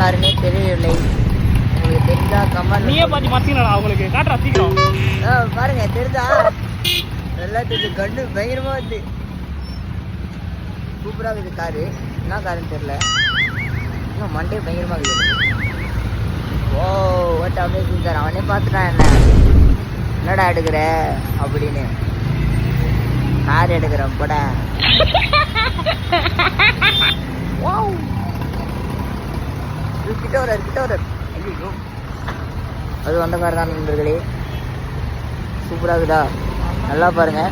காருன்னே தெரியவில்லை. உங்களுக்கு தெரிஞ்சா கமெண்ட். நீயே பார்த்து மாற்றிங்களா அவங்களுக்கு காட்டுறா சீக்கிரம். பாருங்க தெரிஞ்சா நல்லா தெரிஞ்சு கண்ணு பயங்கரமா வந்து சூப்பராக இருக்குது காரு. என்ன காருன்னு தெரியல, இன்னும் மண்டே பயங்கரமாக இருக்குது. ஓ ஓட்ட அமேசிங் சார். அவனே பார்த்துட்டான் என்னடா எடுக்கிற அப்படின்னு. கார் எடுக்கிறேன் கூட. கிட்ட வர ஐயோ அது வந்த கார் தான் நண்பர்களே. சூப்பராக இருக்குதா? நல்லா பாருங்க.